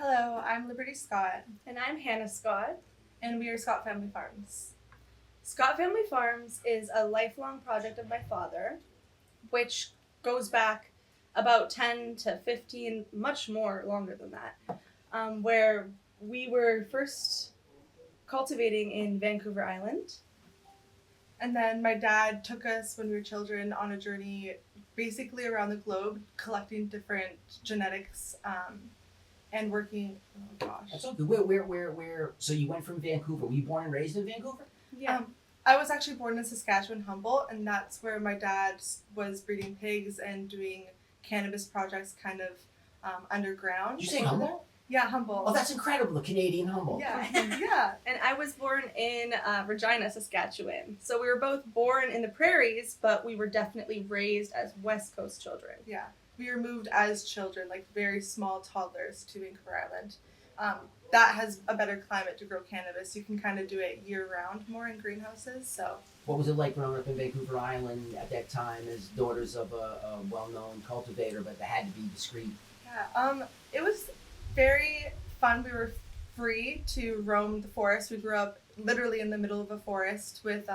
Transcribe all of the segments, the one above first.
Hello, I'm Liberty Scott, And I'm Hannah Scott. and we are Scott Family Farms. Scott Family Farms is a lifelong project of my father, which goes back about 10 to 15, much more longer than that, where we were first cultivating in Vancouver Island. And then my dad took us when we were children on a journey basically around the globe collecting different genetics and working. Oh gosh. That's okay. Where? So you went from Vancouver. Were you born and raised in Vancouver? I was actually born in Saskatchewan, Humboldt, and that's where my dad was breeding pigs and doing cannabis projects kind of underground. Did you say Humboldt? Yeah, Humboldt. Oh, that's incredible. The Canadian Humboldt. Yeah, yeah. And I was born in Regina, Saskatchewan. So we were both born in the prairies, but we were definitely raised as West Coast children. Yeah, we were moved as children, like very small toddlers, to Vancouver Island. That has a better climate to grow cannabis. You can kind of do it year round more in greenhouses. So What was it like growing up in Vancouver Island at that time as daughters of a well-known cultivator, but they had to be discreet? yeah, it was very fun. We were free to roam the forest. We grew up literally in the middle of a forest with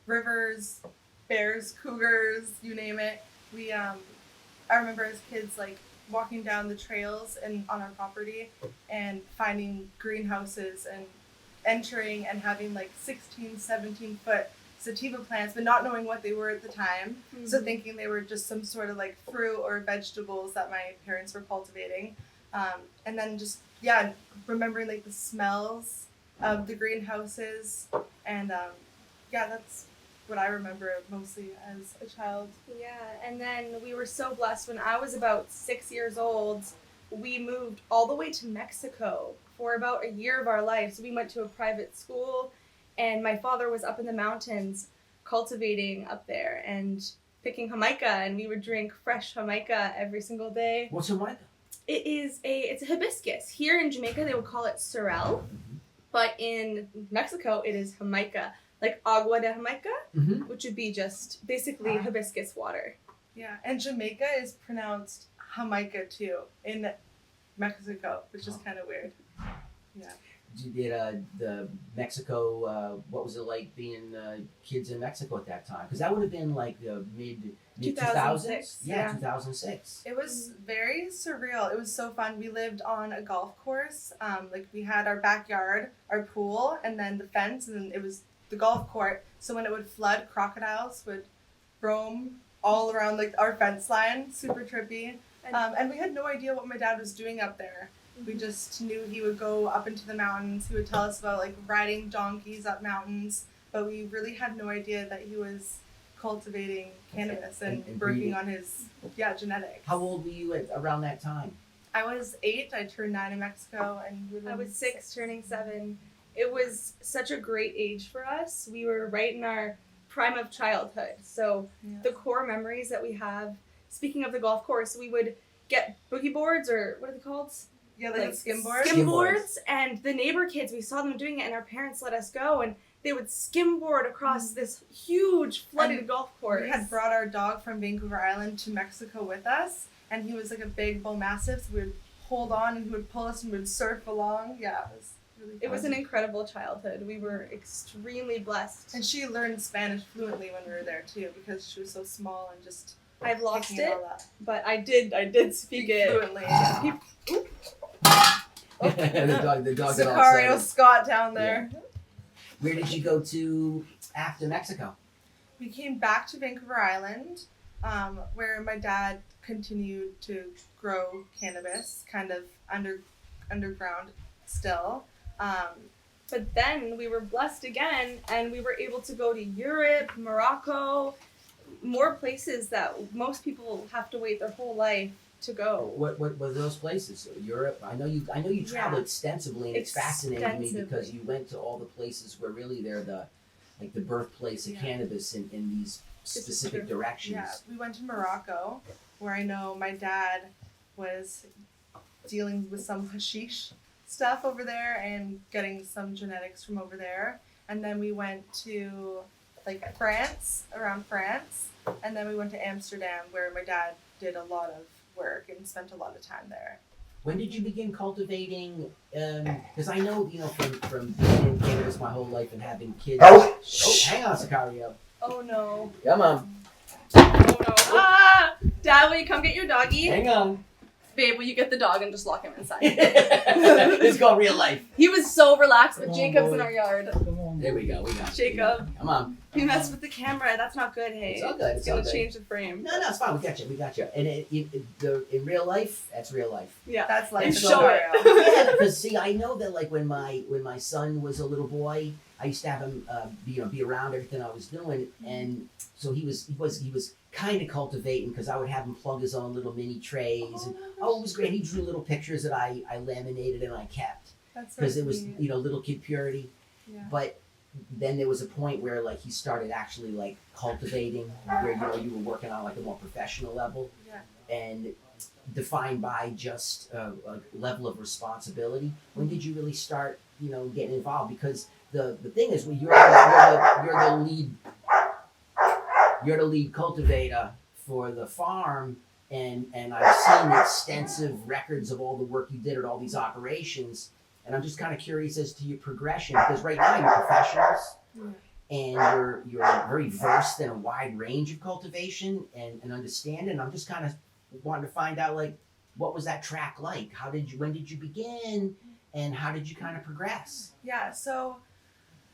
rivers, bears, cougars, you name it. We I remember as kids like walking down the trails and on our property and finding greenhouses and entering and having like 16, 17 foot sativa plants, but not knowing what they were at the time. So thinking they were just some sort of like fruit or vegetables that my parents were cultivating. And then just, yeah, remembering like the smells of the greenhouses. And yeah, that's what I remember mostly as a child. Yeah, and then we were so blessed when I was about 6 years old, we moved all the way to Mexico for about a year of our lives. We went to a private school, and my father was up in the mountains cultivating up there and picking Jamaica, and we would drink fresh Jamaica every single day. What's Jamaica? It's a hibiscus. Here in Jamaica, they would call it sorrel, but in Mexico, it is Jamaica. Like agua de Jamaica, which would be just basically hibiscus water. Yeah, and Jamaica is pronounced Jamaica too in Mexico, which is kind of weird. Yeah. Did the Mexico? What was it like being kids in Mexico at that time? Because that would have been like the mid 2000s. Yeah, 2006. It was very surreal. It was so fun. We lived on a golf course. Like we had our backyard, our pool, and then the fence, and then it was the golf court. So when it would flood, crocodiles would roam all around like our fence line. Super trippy. And we had no idea what my dad was doing up there. We just knew he would go up into the mountains. He would tell us about like riding donkeys up mountains, but we really had no idea that he was cultivating cannabis and working on his genetics. How old were you around that time? I was 8. I turned 9 in Mexico, and I was 6, turning 7. It was such a great age for us. We were right in our prime of childhood. So the core memories that we have, speaking of the golf course, we would get boogie boards, or what are they called? Yeah, like skim boards. Skim boards, and the neighbor kids, we saw them doing it, and our parents let us go, and they would skim board across this huge flooded golf course. We had brought our dog from Vancouver Island to Mexico with us, and he was like a big bull mastiff, so we would hold on and he would pull us and we would surf along. Yeah, it was really fun. It was an incredible childhood. We were extremely blessed. And she learned Spanish fluently when we were there too, because she was so small and just I've lost it, but I did speak it fluently. the dog Sicario Scott down there. Yeah. Where did you go to after Mexico? We came back to Vancouver Island, where my dad continued to grow cannabis, kind of underground still. But then we were blessed again, and we were able to go to Europe, Morocco, more places that most people have to wait their whole life to go. What were those places? Europe. I know you traveled extensively, and it's fascinating me because you went to all the places where really they're the birthplace of cannabis in these specific directions. Yeah, we went to Morocco, where I know my dad was dealing with some hashish stuff over there and getting some genetics from over there. And then we went to like France, and then we went to Amsterdam, where my dad did a lot of work and spent a lot of time there. When did you begin cultivating? Because I know, from being in cannabis my whole life and having kids. Oh, hang on, Sicario. Oh no. Come on. Oh no. Ah! Dad, will you come get your doggy? Hang on. Babe, will you get the dog and just lock him inside? It's called real life. He was so relaxed, but Come on, Jacob's boy. in our yard. Come on. There we go. We got you. Jacob. Come on. He messed with the camera. That's not good, hey? It's all good. It's all gonna good. change the frame. No, it's fine. We got you. And in real life, that's real life. Yeah. That's life. And in show it. Ontario. Yeah, because see, I know that like when my son was a little boy, I used to have him be around everything I was doing, and so he was kind of cultivating because I would have him plug his own little mini trays, and it was great. He drew little pictures that I laminated and I kept That's so because it was sweet. little kid purity. Yeah. But then there was a point where like he started actually like cultivating, where you were working on like a more professional level, Yeah. and defined by just a level of responsibility. When did you really start getting involved? Because the thing is, when you're the lead cultivator for the farm, and I've seen extensive records of all the work you did at all these operations, and I'm just kind of curious as to your progression, because right now you're professionals, and you're very versed in a wide range of cultivation and understanding. I'm just kind of wanting to find out, like, what was that track like? When did you begin, and how did you kind of progress? Yeah, so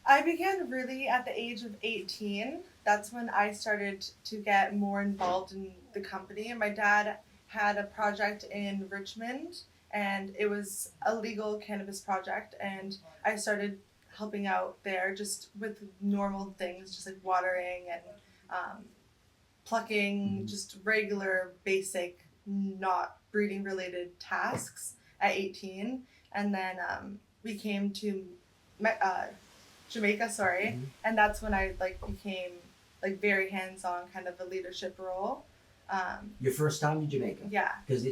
I began really at the age of 18. That's when I started to get more involved in the company. And my dad had a project in Richmond, and it was a legal cannabis project. And I started helping out there just with normal things, just like watering and plucking, just regular, basic, not breeding related tasks at 18. And then we came to Jamaica, and that's when I became very hands-on, kind of a leadership role. Your first time to Jamaica? Yeah. Because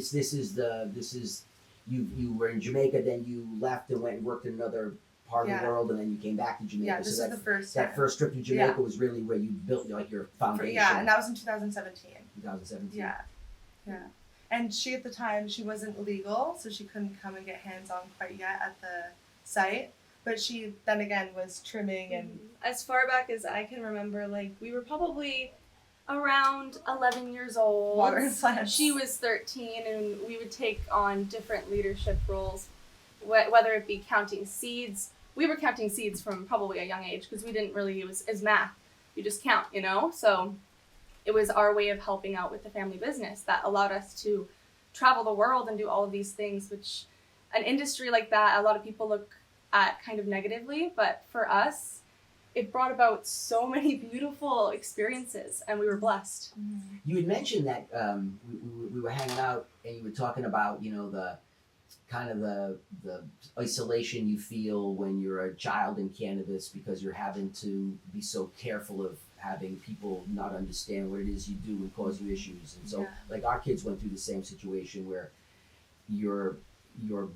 you were in Jamaica, then you left and went and worked in another part of the world, and then you came back to Jamaica. Yeah, this is the first time. That first trip to Jamaica was really where you built your foundation. Yeah, and that was in 2017. 2017. Yeah. And she, at the time, she wasn't legal, so she couldn't come and get hands-on quite yet at the site. But she, then again, was trimming and... As far back as I can remember, we were probably around 11 years old. Watering plants. She was 13, and we would take on different leadership roles, whether it be counting seeds. We were counting seeds from probably a young age because we didn't really use as math. You just count, So it was our way of helping out with the family business that allowed us to travel the world and do all of these things, which an industry like that, a lot of people look at kind of negatively, but for us, it brought about so many beautiful experiences, and we were blessed. Mm-hmm. You had mentioned that we were hanging out, and you were talking about the kind of the isolation you feel when you're a child in cannabis because you're having to be so careful of having people not understand what it is you do and cause you issues. And so, our kids went through the same situation where you're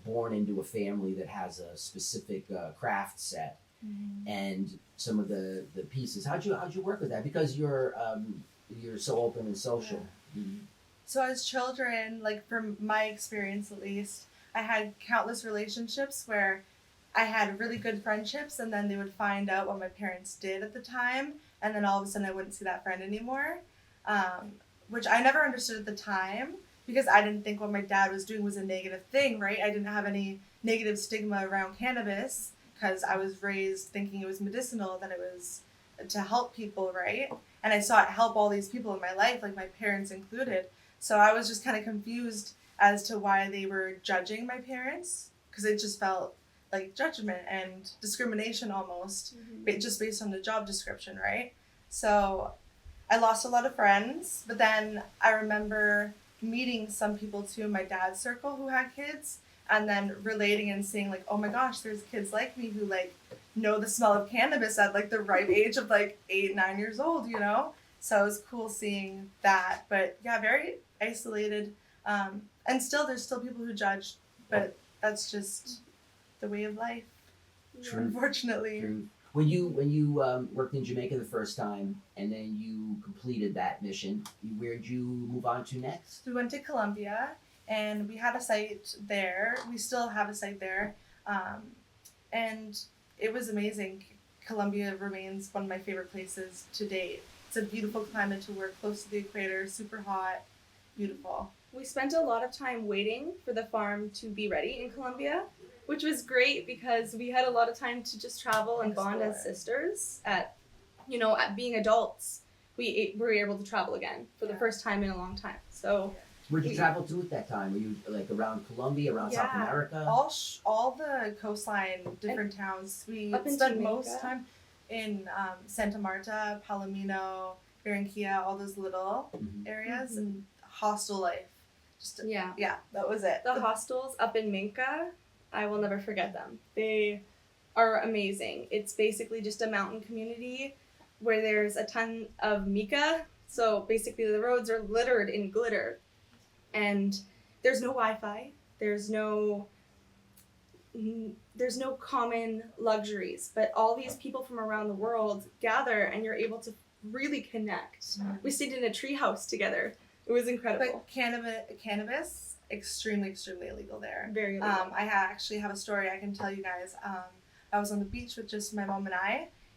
born into a family that has a specific craft set, and some of the pieces. How'd you work with that? Because you're so open and social. Yeah. Mm-hmm. So as children, from my experience at least, I had countless relationships where I had really good friendships, and then they would find out what my parents did at the time, and then all of a sudden I wouldn't see that friend anymore, which I never understood at the time because I didn't think what my dad was doing was a negative thing, right? I didn't have any negative stigma around cannabis because I was raised thinking it was medicinal, that it was to help people, right? And I saw it help all these people in my life, my parents included. So I was just kind of confused as to why they were judging my parents, because it just felt like judgment and discrimination almost, just based on the job description, right? So I lost a lot of friends, but then I remember meeting some people too in my dad's circle who had kids, and then relating and seeing oh my gosh, there's kids like me who know the smell of cannabis at the ripe age of 8-9 years old, So it was cool seeing that, but yeah, very isolated. And there's still people who judge, but that's just the way of life. True. Unfortunately. True. When you worked in Jamaica the first time, and then you completed that mission, where'd you move on to next? We went to Colombia, and we had a site there. We still have a site there, and it was amazing. Colombia remains one of my favorite places to date. It's a beautiful climate to work, close to the equator, super hot, beautiful. We spent a lot of time waiting for the farm to be ready in Colombia, which was great because we had a lot of time to just travel and bond as sisters. At being adults, we were able to travel again for the first time in a long time. So where'd you travel to at that time? Were you like around Colombia, around South America? All the coastline, different towns. We spent most time in Santa Marta, Palomino, Barranquilla, all those little areas, and hostel life. That was it. The hostels up in Minca, I will never forget them. They are amazing. It's basically just a mountain community where there's a ton of mica. So basically the roads are littered in glitter. And there's no Wi-Fi. There's no common luxuries. But all these people from around the world gather and you're able to really connect. Mm-hmm. We stayed in a tree house together. It was incredible. But cannabis, extremely, extremely illegal there. Very illegal. I actually have a story I can tell you guys. I was on the beach with just my mom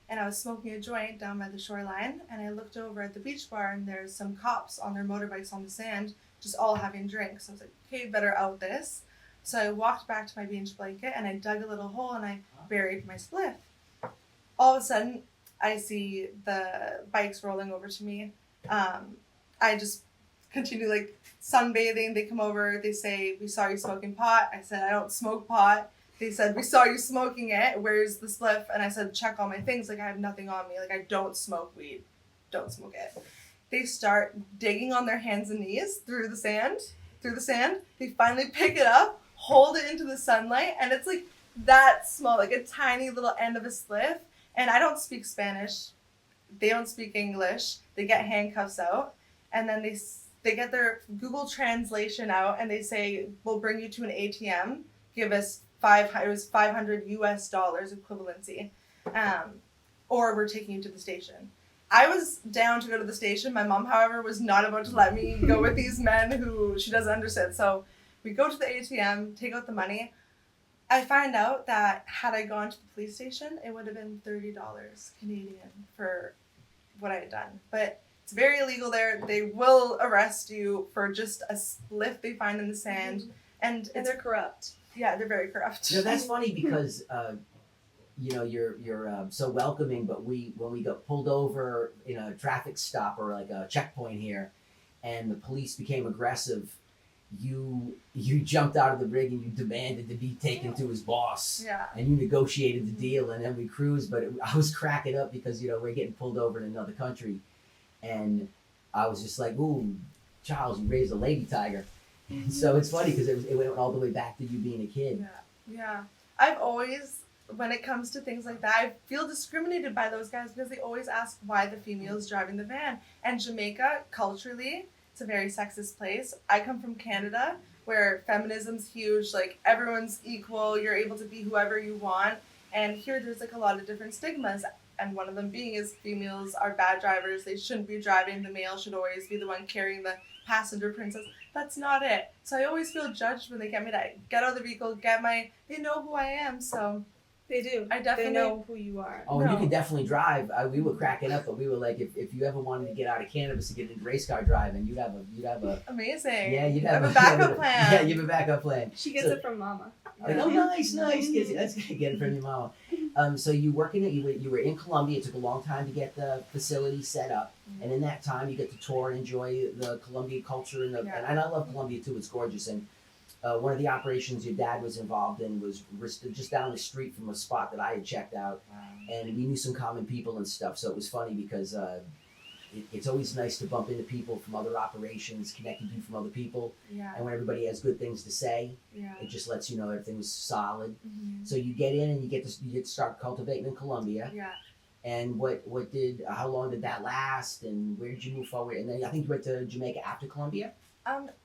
and I was smoking a joint down by the shoreline, and I looked over at the beach bar, and there's some cops on their motorbikes on the sand, just all having drinks. I was like, okay, better out this. So I walked back to my beach blanket, and I dug a little hole, and I buried my spliff. All of a sudden, I see the bikes rolling over to me. I just continue like sunbathing. They come over, they say, we saw you smoking pot. I said, I don't smoke pot. They said, we saw you smoking it. Where's the spliff? And I said, check all my things. Like, I have nothing on me. Like, I don't smoke weed. Don't smoke it. They start digging on their hands and knees through the sand. They finally pick it up, hold it into the sunlight, and it's like that small, like a tiny little end of a spliff. And I don't speak Spanish. They don't speak English. They get handcuffs out, and then they get their Google translation out, and they say, we'll bring you to an ATM. Give us $500 US equivalency, or we're taking you to the station. I was down to go to the station. My mom, however, was not about to let me go with these men who she doesn't understand. So we go to the ATM, take out the money. I find out that had I gone to the police station, it would have been $30 Canadian for what I had done. But it's very illegal there. They will arrest you for just a spliff they find in the sand, and they're corrupt. Yeah, they're very corrupt. That's funny because you're so welcoming, but when we got pulled over in a traffic stop or like a checkpoint here, and the police became aggressive, you jumped out of the rig and you demanded to be taken to his boss. Yeah. And you negotiated the deal, and then we cruised. But I was cracking up because we're getting pulled over in another country, and I was just like, "Ooh, Charles, you raised a lady tiger." And so it's funny because it went all the way back to you being a kid. Yeah. I've always, when it comes to things like that, I feel discriminated by those guys because they always ask why the female is driving the van. And Jamaica, culturally, it's a very sexist place. I come from Canada, where feminism's huge. Like, everyone's equal. You're able to be whoever you want. And here, there's like a lot of different stigmas. And one of them being is females are bad drivers. They shouldn't be driving. The male should always be the one carrying the passenger princess. That's not it. So I always feel judged when they get me to get out of the vehicle, they know who I am, so. They do. They know who you are. Oh, and you can definitely drive. We were cracking up, but we were like, if you ever wanted to get out of cannabis and get into race car driving, you'd have a amazing. Yeah, you'd have a backup plan. Yeah, you have a backup plan. She gets it from mama. Like, oh, nice. That's gonna get it from your mama. So you were in Colombia. It took a long time to get the facility set up, and in that time you get to tour and enjoy the Colombian culture and I love Colombia too. It's gorgeous. And one of the operations your dad was involved in was just down the street from a spot that I had checked out, and we knew some common people and stuff. So it was funny because it's always nice to bump into people from other operations, connecting you from other people. Yeah. And when everybody has good things to say, it just lets you know everything was solid. Mm-hmm. So you get in and you get to start cultivating in Colombia. Yeah. And how long did that last, and where did you move forward? And then I think you went to Jamaica after Colombia?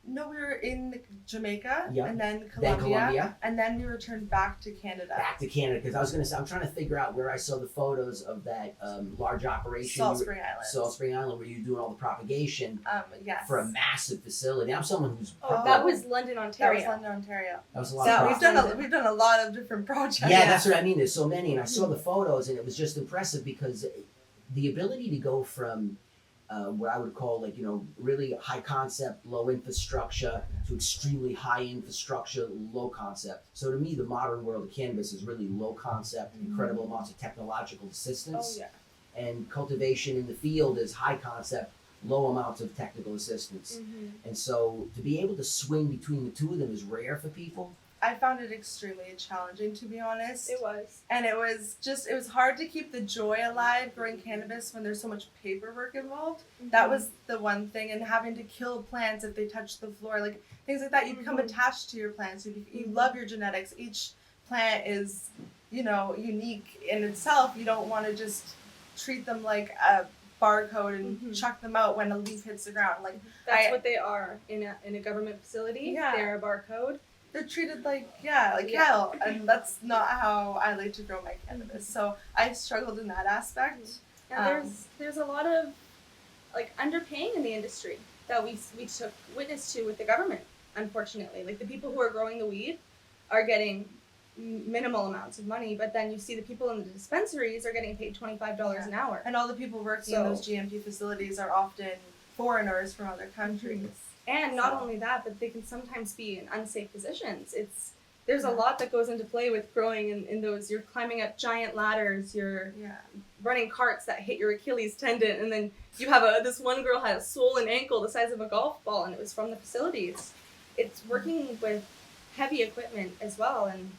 No, we were in Jamaica Yeah. and then Then Colombia, Colombia. and then we returned back to Canada. Back to Canada, because I was gonna say, I'm trying to figure out where I saw the photos of that large operation. Salt Spring Island. Salt Spring Island, where you're doing all the propagation Yes. for a massive facility. I'm someone who's That was London, That Ontario. was London, Ontario. that was a lot So of we've profit. done a lot of different projects. Yeah, that's what I mean. There's so many, and I saw the photos, and it was just impressive because the ability to go from what I would call really high concept, low infrastructure to extremely high infrastructure, low concept. So to me, the modern world of cannabis is really low concept, incredible amounts of technological assistance, Oh yeah. and cultivation in the field is high concept, low amounts of technical assistance. And so to be able to swing between the two of them is rare for people. I found it extremely challenging, to be honest. It was. And it was hard to keep the joy alive growing cannabis when there's so much paperwork involved. That was the one thing, and having to kill plants if they touch the floor, like things like that. You become attached to your plants. You love your genetics. Each plant is, unique in itself. You don't want to just treat them like a barcode and chuck them out when a leaf hits the ground. Like That's what they are in a government facility. Yeah. They're a barcode. they're treated like cattle, and that's not how I like to grow my cannabis. So I struggled in that aspect. And there's a lot of underpaying in the industry that we took witness to with the government. Unfortunately, like the people who are growing the weed are getting minimal amounts of money, but then you see the people in the dispensaries are getting paid $25 an hour. And all the people working in those GMP facilities are often foreigners from other countries. And not only that, but they can sometimes be in unsafe positions. There's a lot that goes into play with growing in those. You're climbing up giant ladders. You're running carts that hit your Achilles tendon, and then you have this one girl had a swollen ankle the size of a golf ball, and it was from the facility. It's working with heavy equipment as well, and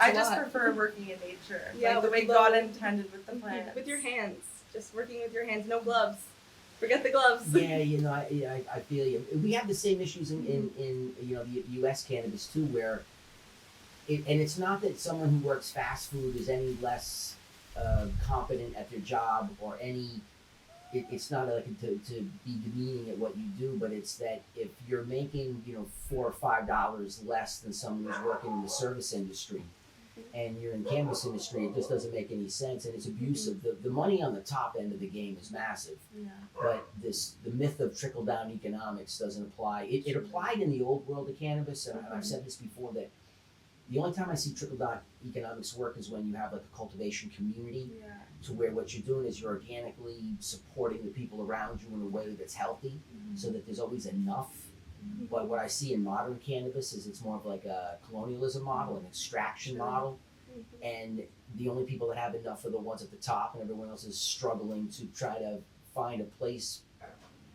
I just prefer working in nature. Yeah, like the way God intended with the plants. With your hands, just working with your hands, no gloves. Forget the gloves. Yeah, I feel you. We have the same issues in the U.S. cannabis too, where and it's not that someone who works fast food is any less competent at their job or any. It's not like to be demeaning at what you do, but it's that if you're making $4 or $5 less than someone who's working in the service industry, and you're in the cannabis industry, it just doesn't make any sense, and it's abusive. The money on the top end of the game is massive, but the myth of trickle down economics doesn't apply. It applied in the old world of cannabis, and I've said this before, that the only time I see trickle down economics work is when you have like a cultivation community, to where what you're doing is you're organically supporting the people around you in a way that's healthy, so that there's always enough. But what I see in modern cannabis is it's more of like a colonialism model, an extraction model, and the only people that have enough are the ones at the top, and everyone else is struggling to try to find a place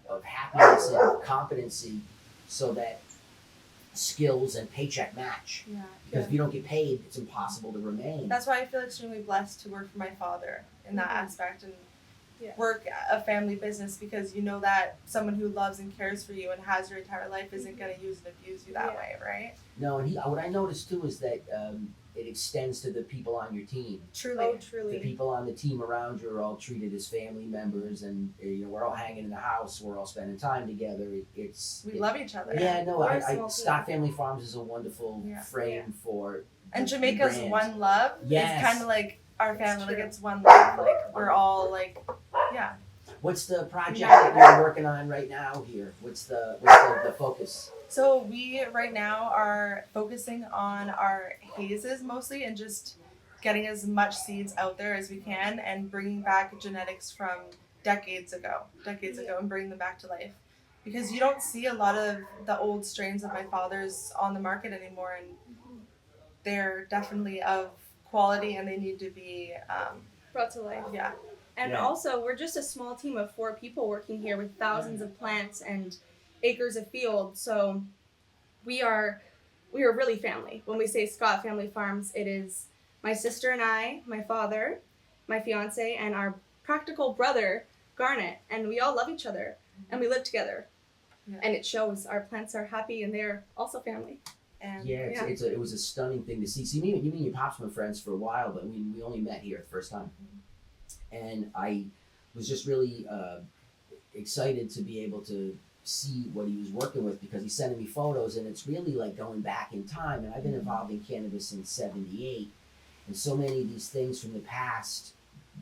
of happiness and competency so that skills and paycheck match. Because if you don't get paid, it's impossible to remain. That's why I feel extremely blessed to work for my father in that aspect, and work a family business, because you know that someone who loves and cares for you and has your entire life isn't going to use and abuse you that way, right? No, and what I noticed too is that it extends to the people on your team. Truly. Oh, truly. The people on the team around you are all treated as family members, and we're all hanging in the house, we're all spending time together. We love each other. Yeah, no, We're a small Stock Family Farms is a wonderful frame for. And Jamaica's brand. one love. Yes. It's kind of like our family. true. Like it's one love. Like we're all like, What's the project that you're working on right now here? What's the focus? So we right now are focusing on our hazes mostly, and just getting as much seeds out there as we can, and bringing back genetics from decades ago, and bringing them back to life. Because you don't see a lot of the old strains of my father's on the market anymore, and they're definitely of quality, and they need to be Brought to life. Yeah. And also, we're just a small team of 4 people working here with thousands of plants and acres of field. So we are really family. When we say Scott Family Farms, it is my sister and I, my father, my fiance, and our practical brother, Garnet. And we all love each other, and we live together. Yeah. And it shows. Our plants are happy, and they're also family. And it was a stunning thing to see. See, you mean your pops been friends for a while, but we only met here the first time. And I was just really excited to be able to see what he was working with because he's sending me photos, and it's really like going back in time. And I've been involved in cannabis since '78, and so many of these things from the past,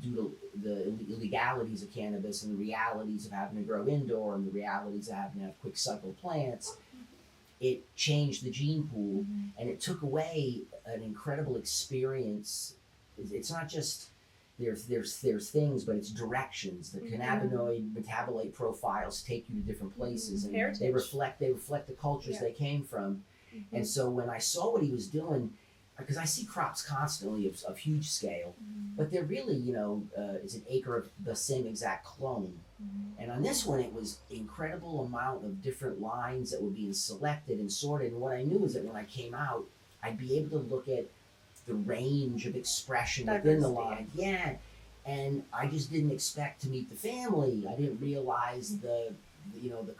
due to the illegalities of cannabis and the realities of having to grow indoor and the realities of having to have quick cycle plants, it changed the gene pool, and it took away an incredible experience. It's not just there's things, but it's directions. The cannabinoid metabolite profiles take you to different places, and Heritage. they reflect the cultures they came from. And so when I saw what he was doing, because I see crops constantly of huge scale, but they're really, it's an acre of the same exact clone. And on this one, it was incredible amount of different lines that were being selected and sorted. And what I knew is that when I came out, I'd be able to look at the range of expression within the line. Yeah. And I just didn't expect to meet the family. I didn't realize the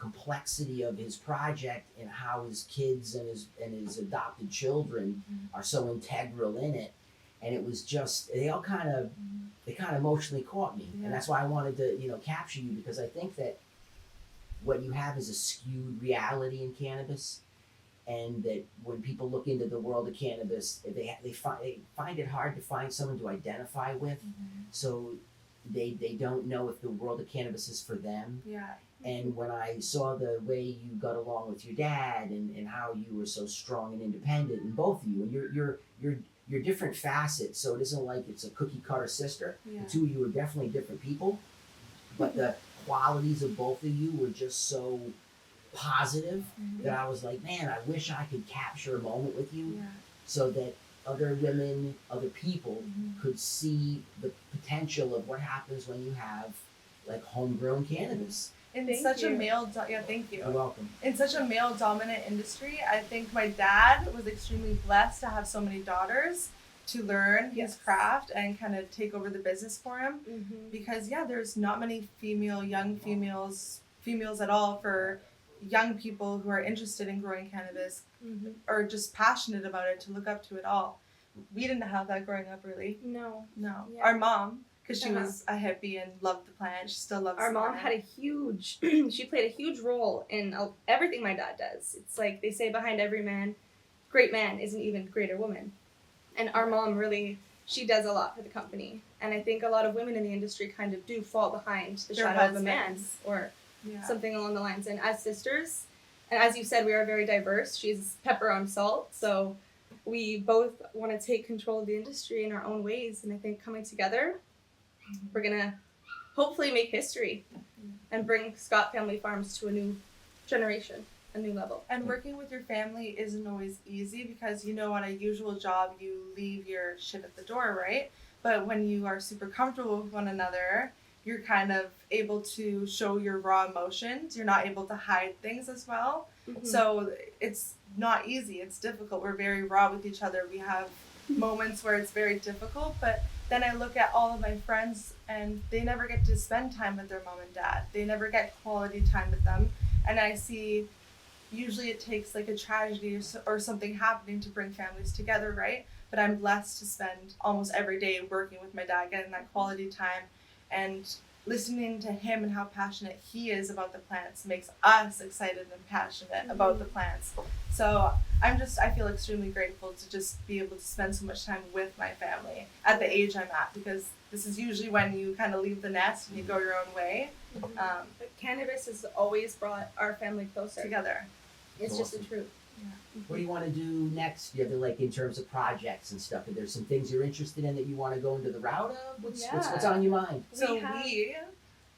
complexity of his project and how his kids and his adopted children are so integral in it. And it was just, they kind of emotionally caught me. And that's why I wanted to, capture you, because I think that what you have is a skewed reality in cannabis. And that when people look into the world of cannabis, they find it hard to find someone to identify with. So they don't know if the world of cannabis is for them. Yeah. And when I saw the way you got along with your dad and how you were so strong and independent, and both of you, and you're different facets, so it isn't like it's a cookie cutter sister. The two of you are definitely different people, but the qualities of both of you were just so positive that I was like, man, I wish I could capture a moment with you so that other women, other people could see the potential of what happens when you have like homegrown cannabis. In Thank such you. a male, thank you. You're welcome. In such a male dominant industry, I think my dad was extremely blessed to have so many daughters to learn his craft and kind of take over the business for him. Because there's not many young females at all, for young people who are interested in growing cannabis or just passionate about it, to look up to it all. We didn't have that growing up, really. No. No. Yeah. Our mom, because she was a hippie and loved the plant. She still loves Our the mom plant. had a huge, she played a huge role in everything my dad does. It's like they say, behind every great man is an even greater woman. And our mom really, she does a lot for the company. And I think a lot of women in the industry kind of do fall behind the Their shadow of a man husbands. or something along the lines. And as sisters, and as you said, we are very diverse. She's pepper on salt. So we both want to take control of the industry in our own ways. And I think coming together, we're going to hopefully make history and bring Scott Family Farms to a new generation, a new level. And working with your family isn't always easy, because on a usual job you leave your shit at the door, right? But when you are super comfortable with one another, you're kind of able to show your raw emotions. You're not able to hide things as well. So it's not easy. It's difficult. We're very raw with each other. We have moments where it's very difficult, but then I look at all of my friends and they never get to spend time with their mom and dad. They never get quality time with them. And I see usually it takes like a tragedy or something happening to bring families together, right? But I'm blessed to spend almost every day working with my dad, getting that quality time, and listening to him and how passionate he is about the plants makes us excited and passionate about the plants. So I feel extremely grateful to just be able to spend so much time with my family at the age I'm at, because this is usually when you kind of leave the nest and you go your own way. But cannabis has always brought our family closer Together. It's just the truth. What do you want to do next? Do you have like in terms of projects and stuff? Are there some things you're interested in that you want to go into the route of? What's on your mind? So we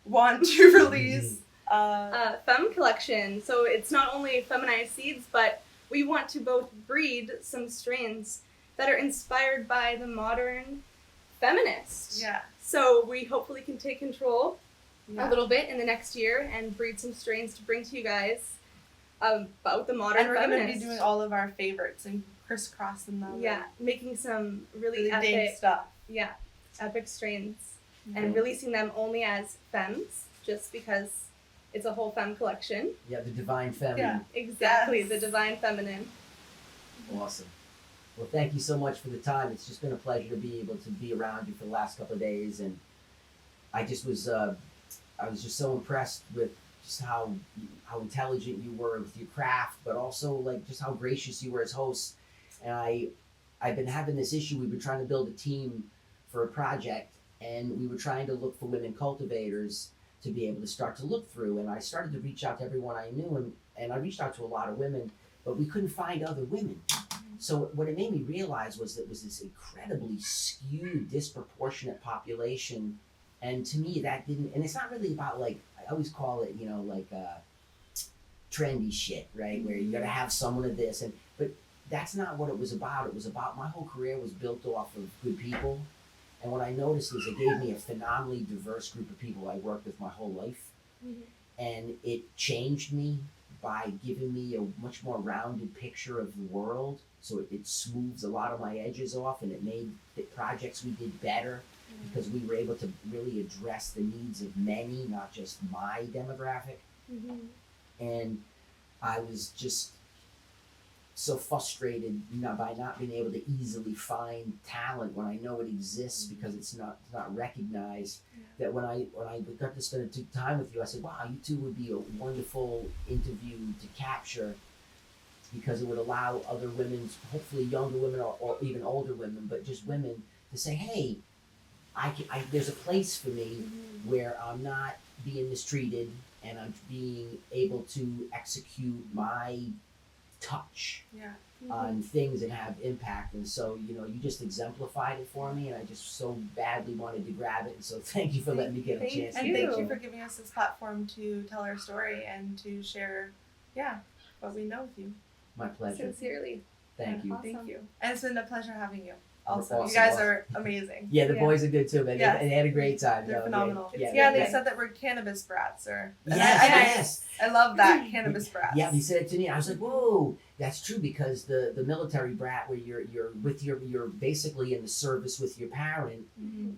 want to release Femme collection. So it's not only feminized seeds, but we want to both breed some strains that are inspired by the modern feminist. Yeah. So we hopefully can take control a little bit in the next year and breed some strains to bring to you guys about the modern and we're feminist. going to be doing all of our favorites and crisscrossing them. Yeah, making some really dank epic stuff. Yeah, epic strains. And releasing them only as femmes, just because it's a whole femme collection. Yeah, the divine feminine. Yeah. Exactly, Yes. the divine feminine. Awesome. Well, thank you so much for the time. It's just been a pleasure to be able to be around you for the last couple of days, and I just was, I was just so impressed with just how intelligent you were with your craft, but also like just how gracious you were as hosts. And I've been having this issue. We've been trying to build a team for a project, and we were trying to look for women cultivators to be able to start to look through. And I started to reach out to everyone I knew, and I reached out to a lot of women, but we couldn't find other women. So what it made me realize was that it was this incredibly skewed, disproportionate population. And to me, that didn't, and it's not really about like, I always call it, you know, like trendy shit, right? Where you gotta have someone of this, but that's not what it was about. It was about, my whole career was built off of good people. And what I noticed is it gave me a phenomenally diverse group of people I worked with my whole life. And it changed me by giving me a much more rounded picture of the world. So it smooths a lot of my edges off, and it made the projects we did better because we were able to really address the needs of many, not just my demographic. And I was just so frustrated by not being able to easily find talent when I know it exists because it's not recognized. That when I got to spend time with you, I said, wow, you two would be a wonderful interview to capture, because it would allow other women, hopefully younger women or even older women, but just women, to say, hey, there's a place for me where I'm not being mistreated and I'm being able to execute my touch on things that have impact. And so, you know, you just exemplified it for me, and I just so badly wanted to grab it. And so thank you for letting me get a chance. And thank you for giving us this platform to tell our story and to share, what we know of you. My pleasure. Sincerely. Thank you. Awesome. Thank you. And it's been a pleasure having you. Also, Awesome, you guys awesome. are amazing. Yeah, the boys are good too, man. Yes. They had a great time. They're phenomenal. Yeah, They said that we're cannabis brats, or Yes. I love that, cannabis brats. Yeah, he said it to me. I was like, whoa, that's true, because the military brat, where you're you're basically in the service with your parent,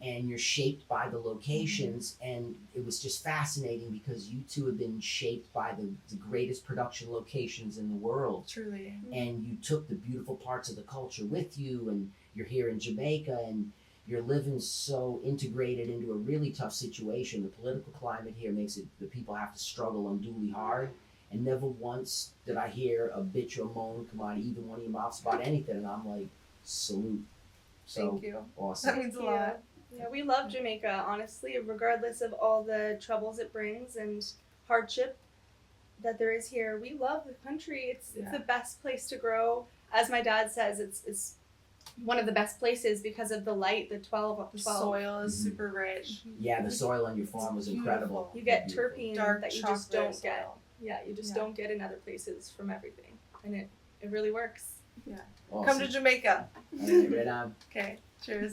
and you're shaped by the locations, and it was just fascinating because you two have been shaped by the greatest production locations in the world. Truly. And you took the beautiful parts of the culture with you, and you're here in Jamaica, and you're living so integrated into a really tough situation. The political climate here makes it, the people have to struggle unduly hard, and never once did I hear a bitch or moan come out of either one of your mouths about anything, and I'm like, salute. So, thank you. Awesome. That means a lot. Yeah, we love Jamaica, honestly, regardless of all the troubles it brings and hardship that there is here. We love the country. It's the best place to grow. As my dad says, it's one of the best places because of the light, the 12. The soil is super rich. Yeah, the soil on your farm was incredible. You get terpene Dark that you just chocolate don't get. soil. Yeah, you just don't get in other places from everything. And it really works. Awesome. Come to Jamaica. All right, right on. Okay, cheers.